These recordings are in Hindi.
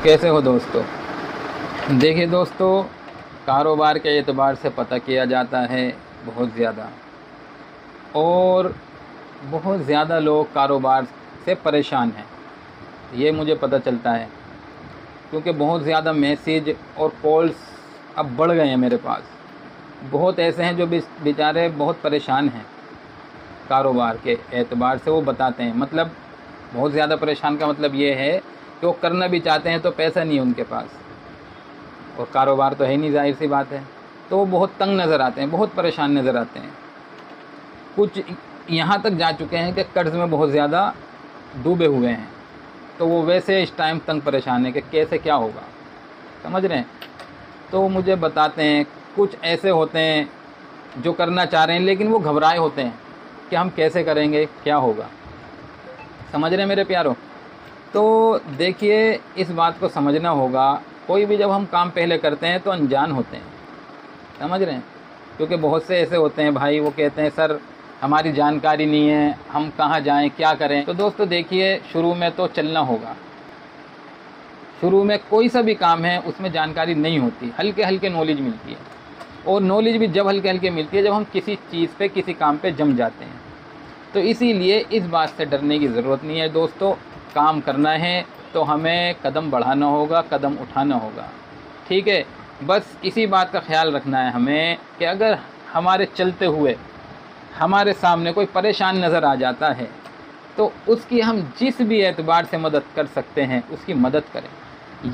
कैसे हो दोस्तों। देखिए दोस्तों, कारोबार के एतबार से पता किया जाता है बहुत ज़्यादा, और बहुत ज़्यादा लोग कारोबार से परेशान हैं, ये मुझे पता चलता है। क्योंकि बहुत ज़्यादा मैसेज और कॉल्स अब बढ़ गए हैं मेरे पास। बहुत ऐसे हैं जो बेचारे बहुत परेशान हैं कारोबार के एतबार से, वो बताते हैं। मतलब बहुत ज़्यादा परेशान का मतलब ये है कि वो करना भी चाहते हैं तो पैसा नहीं है उनके पास, और कारोबार तो है नहीं, जाहिर सी बात है। तो वो बहुत तंग नज़र आते हैं, बहुत परेशान नज़र आते हैं। कुछ यहाँ तक जा चुके हैं कि कर्ज़ में बहुत ज़्यादा डूबे हुए हैं। तो वो वैसे इस टाइम तंग परेशान है कि कैसे क्या होगा, समझ रहे हैं। तो मुझे बताते हैं, कुछ ऐसे होते हैं जो करना चाह रहे हैं लेकिन वो घबराए होते हैं कि हम कैसे करेंगे, क्या होगा, समझ रहे हैं मेरे प्यारों। तो देखिए, इस बात को समझना होगा, कोई भी जब हम काम पहले करते हैं तो अनजान होते हैं, समझ रहे हैं। क्योंकि बहुत से ऐसे होते हैं भाई, वो कहते हैं सर हमारी जानकारी नहीं है, हम कहाँ जाएं, क्या करें। तो दोस्तों देखिए, शुरू में तो चलना होगा। शुरू में कोई सा भी काम है उसमें जानकारी नहीं होती, हल्के हल्के नॉलेज मिलती है। और नॉलेज भी जब हल्के हल्के मिलती है जब हम किसी चीज़ पे, किसी काम पे जम जाते हैं। तो इसीलिए इस बात से डरने की ज़रूरत नहीं है दोस्तों। काम करना है तो हमें कदम बढ़ाना होगा, कदम उठाना होगा, ठीक है। बस इसी बात का ख्याल रखना है हमें कि अगर हमारे चलते हुए हमारे सामने कोई परेशान नज़र आ जाता है तो उसकी हम जिस भी एतबार से मदद कर सकते हैं उसकी मदद करें।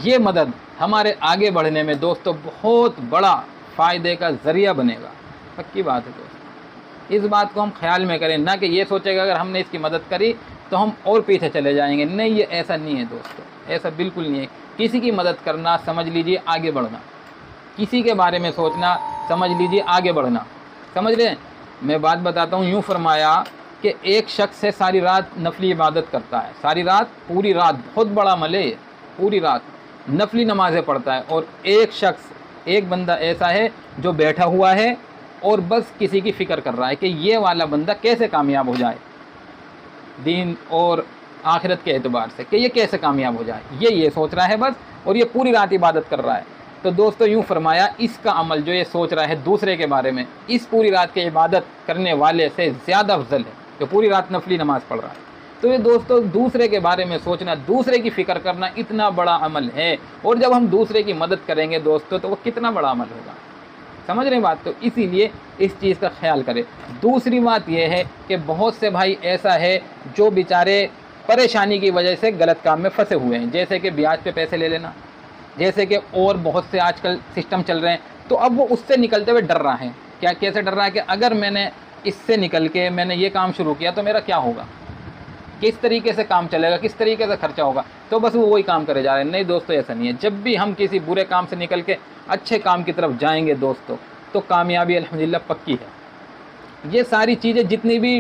ये मदद हमारे आगे बढ़ने में दोस्तों बहुत बड़ा फ़ायदे का ज़रिया बनेगा, पक्की बात है दोस्तों। इस बात को हम ख्याल में करें, ना कि ये सोचेगा अगर हमने इसकी मदद करी तो हम और पीछे चले जाएंगे। नहीं, ये ऐसा नहीं है दोस्तों, ऐसा बिल्कुल नहीं है। किसी की मदद करना समझ लीजिए आगे बढ़ना, किसी के बारे में सोचना समझ लीजिए आगे बढ़ना, समझ रहे हैं। मैं बात बताता हूँ, यूँ फरमाया कि एक शख्स है सारी रात नफली इबादत करता है, सारी रात, पूरी रात, बहुत बड़ा अमल है, पूरी रात नफली नमाज़ें पढ़ता है। और एक शख्स, एक बंदा ऐसा है जो बैठा हुआ है और बस किसी की फ़िक्र कर रहा है कि ये वाला बंदा कैसे कामयाब हो जाए दीन और आखिरत के एतबार से, कि ये कैसे कामयाब हो जाए, ये सोच रहा है बस, और ये पूरी रात इबादत कर रहा है। तो दोस्तों यूँ फरमाया, इसका अमल जो ये सोच रहा है दूसरे के बारे में, इस पूरी रात की इबादत करने वाले से ज़्यादा अफजल है जो पूरी रात नफली नमाज़ पढ़ रहा है। तो ये दोस्तों दूसरे के बारे में सोचना, दूसरे की फ़िक्र करना इतना बड़ा अमल है। और जब हम दूसरे की मदद करेंगे दोस्तों तो वो कितना बड़ा अमल होगा, समझ रहे हैं बात। तो इसीलिए इस चीज़ का ख्याल करें। दूसरी बात यह है कि बहुत से भाई ऐसा है जो बेचारे परेशानी की वजह से गलत काम में फंसे हुए हैं, जैसे कि ब्याज पे पैसे ले लेना, जैसे कि और बहुत से आजकल सिस्टम चल रहे हैं। तो अब वो उससे निकलते हुए डर रहा है। क्या, कैसे डर रहा है कि अगर मैंने इससे निकल के मैंने ये काम शुरू किया तो मेरा क्या होगा, किस तरीके से काम चलेगा, किस तरीके से खर्चा होगा। तो बस वो वही काम करे जा रहे हैं। नहीं दोस्तों, ऐसा नहीं है। जब भी हम किसी बुरे काम से निकल के अच्छे काम की तरफ जाएंगे दोस्तों तो कामयाबी अल्हम्दुलिल्लाह पक्की है। ये सारी चीज़ें जितनी भी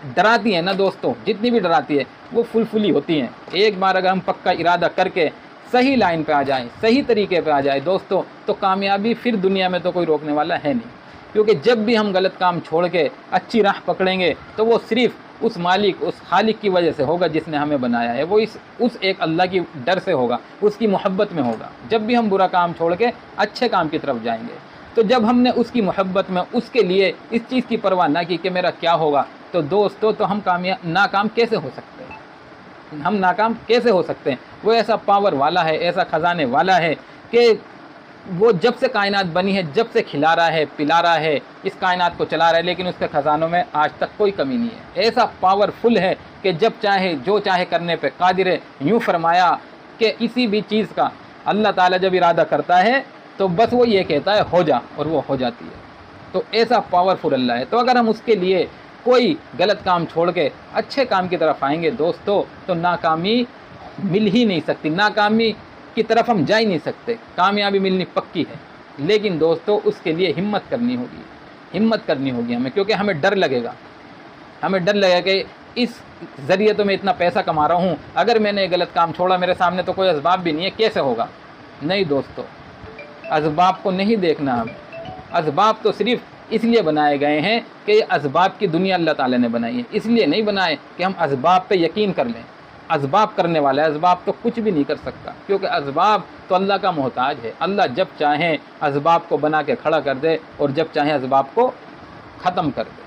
डराती हैं ना दोस्तों, जितनी भी डराती है वो फुलफुली होती हैं। एक बार अगर हम पक्का इरादा करके सही लाइन पे आ जाएं, सही तरीके पे आ जाए दोस्तों, तो कामयाबी फिर दुनिया में तो कोई रोकने वाला है नहीं। क्योंकि जब भी हम गलत काम छोड़ के अच्छी राह पकड़ेंगे तो वो सिर्फ़ उस मालिक, उस खालिक की वजह से होगा जिसने हमें बनाया है। वो उस एक अल्लाह की डर से होगा, उसकी मोहब्बत में होगा। जब भी हम बुरा काम छोड़ के अच्छे काम की तरफ जाएंगे, तो जब हमने उसकी मोहब्बत में उसके लिए इस चीज़ की परवाह ना की कि मेरा क्या होगा, तो दोस्तों तो हम नाकाम कैसे हो सकते हैं, हम नाकाम कैसे हो सकते हैं। वो ऐसा पावर वाला है, ऐसा ख़जाने वाला है कि वो जब से कायनात बनी है, जब से खिला रहा है, पिला रहा है, इस कायनात को चला रहा है, लेकिन उसके ख़जानों में आज तक कोई कमी नहीं है। ऐसा पावरफुल है कि जब चाहे जो चाहे करने पे कादिर है। यूँ फरमाया कि किसी भी चीज़ का अल्लाह ताला जब इरादा करता है तो बस वो ये कहता है हो जा, और वो हो जाती है। तो ऐसा पावरफुल अल्लाह है। तो अगर हम उसके लिए कोई गलत काम छोड़ के अच्छे काम की तरफ आएंगे दोस्तों, तो नाकामी मिल ही नहीं सकती, नाकामी की तरफ हम जा ही नहीं सकते। कामयाबी मिलनी पक्की है, लेकिन दोस्तों उसके लिए हिम्मत करनी होगी, हिम्मत करनी होगी हमें। क्योंकि हमें डर लगेगा, हमें डर लगेगा कि इस ज़रिए तो मैं इतना पैसा कमा रहा हूँ, अगर मैंने गलत काम छोड़ा, मेरे सामने तो कोई असबाब भी नहीं है, कैसे होगा। नहीं दोस्तों, असबाब को नहीं देखना हमें। असबाब तो सिर्फ़ इसलिए बनाए गए हैं कि ये असबाब की दुनिया अल्लाह ताला ने बनाई है, इसलिए नहीं बनाए कि हम असबाब पे यकीन कर लें। असबाब करने वाला है। असबाब तो कुछ भी नहीं कर सकता, क्योंकि असबाब तो अल्लाह का मोहताज है। अल्लाह जब चाहें असबाब को बना के खड़ा कर दे और जब चाहें असबाब को ख़त्म कर दे।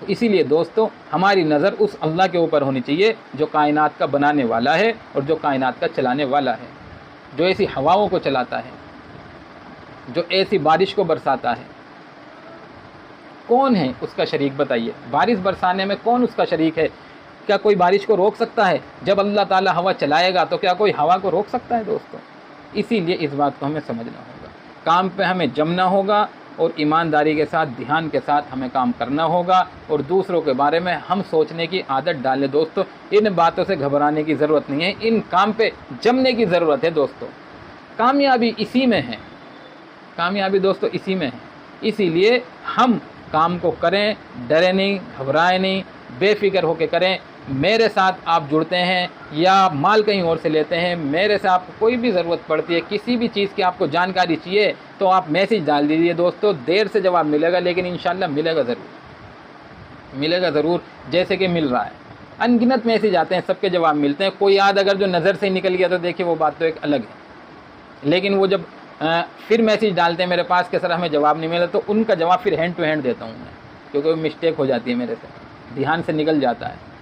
तो इसीलिए दोस्तों हमारी नज़र उस अल्लाह के ऊपर होनी चाहिए जो कायनात का बनाने वाला है और जो कायनात का चलाने वाला है, जो ऐसी हवाओं को चलाता है, जो ऐसी बारिश को बरसाता है। कौन है उसका शरीक बताइए? बारिश बरसाने में कौन उसका शरीक है? क्या कोई बारिश को रोक सकता है? जब अल्लाह ताला हवा चलाएगा तो क्या कोई हवा को रोक सकता है दोस्तों? इसीलिए इस बात को हमें समझना होगा। काम पे हमें जमना होगा और ईमानदारी के साथ, ध्यान के साथ हमें काम करना होगा और दूसरों के बारे में हम सोचने की आदत डालें दोस्तों। इन बातों से घबराने की ज़रूरत नहीं है, इन काम पे जमने की ज़रूरत है दोस्तों। कामयाबी इसी में है, कामयाबी दोस्तों इसी में है। इसीलिए हम काम को करें, डरे नहीं, घबराएं नहीं, बेफिक्र होकर करें। मेरे साथ आप जुड़ते हैं या माल कहीं और से लेते हैं, मेरे से आपको कोई भी ज़रूरत पड़ती है, किसी भी चीज़ की आपको जानकारी चाहिए तो आप मैसेज डाल दीजिए दोस्तों। देर से जवाब मिलेगा लेकिन इंशाल्लाह मिलेगा ज़रूर, मिलेगा ज़रूर, जैसे कि मिल रहा है। अनगिनत मैसेज आते हैं, सबके जवाब मिलते हैं। कोई याद अगर जो नज़र से निकल गया तो देखिए वो बात तो एक अलग है, लेकिन वो जब फिर मैसेज डालते हैं मेरे पास कि सर हमें जवाब नहीं मिला, तो उनका जवाब फिर हैंड टू हैंड देता हूँ मैं, क्योंकि वो मिस्टेक हो जाती है मेरे से, ध्यान से निकल जाता है।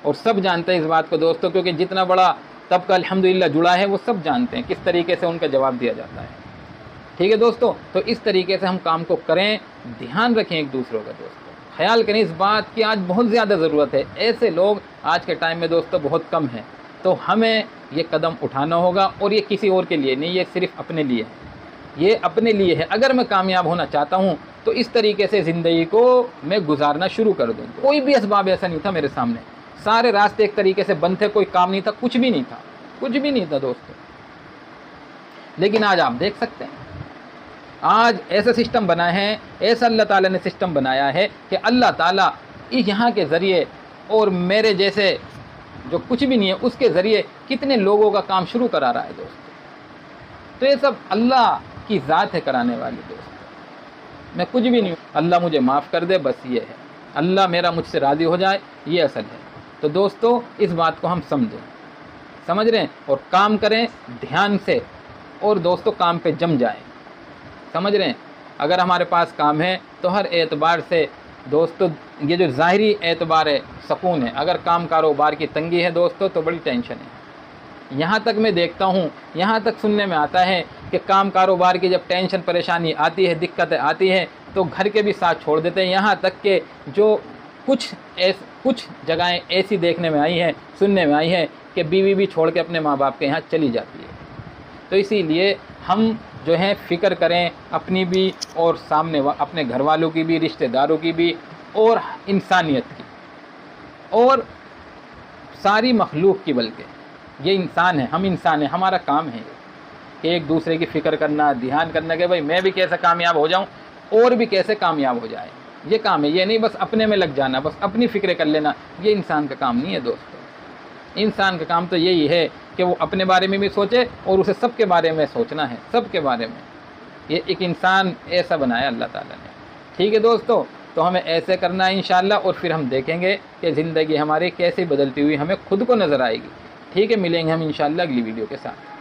और सब जानते हैं इस बात को दोस्तों, क्योंकि जितना बड़ा तबका अल्हम्दुलिल्लाह जुड़ा है वो सब जानते हैं किस तरीके से उनका जवाब दिया जाता है। ठीक है दोस्तों, तो इस तरीके से हम काम को करें, ध्यान रखें एक दूसरों का दोस्तों, ख्याल करें इस बात की आज बहुत ज़्यादा ज़रूरत है। ऐसे लोग आज के टाइम में दोस्तों बहुत कम हैं, तो हमें ये कदम उठाना होगा। और ये किसी और के लिए नहीं, ये सिर्फ अपने लिए है, ये अपने लिए है। अगर मैं कामयाब होना चाहता हूँ तो इस तरीके से ज़िंदगी को मैं गुजारना शुरू कर दूँ। कोई भी असबाब ऐसा नहीं था मेरे सामने, सारे रास्ते एक तरीके से बंद थे, कोई काम नहीं था, कुछ भी नहीं था, कुछ भी नहीं था दोस्तों। लेकिन आज आप देख सकते हैं, आज ऐसा सिस्टम बना है, ऐसा अल्लाह ताला ने सिस्टम बनाया है कि अल्लाह ताला यहाँ के ज़रिए और मेरे जैसे जो कुछ भी नहीं है उसके ज़रिए कितने लोगों का काम शुरू करा रहा है दोस्तों। तो ये सब अल्लाह की ज़ात है कराने वाली दोस्तों। मैं कुछ भी नहीं हूँ, अल्लाह मुझे माफ़ कर दे, बस ये है, अल्लाह मेरा मुझसे राज़ी हो जाए, ये असल है। तो दोस्तों इस बात को हम समझें, समझ रहे हैं, और काम करें ध्यान से, और दोस्तों काम पे जम जाएं, समझ रहे हैं। अगर हमारे पास काम है तो हर एतबार से दोस्तों, ये जो ज़ाहिरी एतबार है सुकून है, अगर काम कारोबार की तंगी है दोस्तों तो बड़ी टेंशन है। यहाँ तक मैं देखता हूँ, यहाँ तक सुनने में आता है कि काम कारोबार की जब टेंशन परेशानी आती है, दिक्कतें आती हैं, तो घर के भी साथ छोड़ देते हैं। यहाँ तक कि जो कुछ जगहें ऐसी देखने में आई हैं, सुनने में आई हैं कि बीवी भी छोड़ के अपने माँ बाप के यहाँ चली जाती है। तो इसीलिए हम जो है फ़िक्र करें अपनी भी और सामने अपने घर वालों की भी, रिश्तेदारों की भी, और इंसानियत की, और सारी मखलूक की। बल्कि ये इंसान है, हम इंसान हैं, हमारा काम है कि एक दूसरे की फ़िक्र करना, ध्यान करना कि भाई मैं भी कैसे कामयाब हो जाऊं और भी कैसे कामयाब हो जाए। ये काम है, ये नहीं बस अपने में लग जाना, बस अपनी फ़िक्र कर लेना। ये इंसान का काम नहीं है दोस्तों। इंसान का काम तो यही है कि वो अपने बारे में भी सोचे और उसे सबके बारे में सोचना है, सबके बारे में। ये एक इंसान ऐसा बनाया अल्लाह ताला ने। ठीक है दोस्तों, तो हमें ऐसे करना है इंशाअल्लाह, और फिर हम देखेंगे कि ज़िंदगी हमारी कैसे बदलती हुई हमें खुद को नज़र आएगी। ठीक है, मिलेंगे हम इंशाअल्लाह अगली वीडियो के साथ।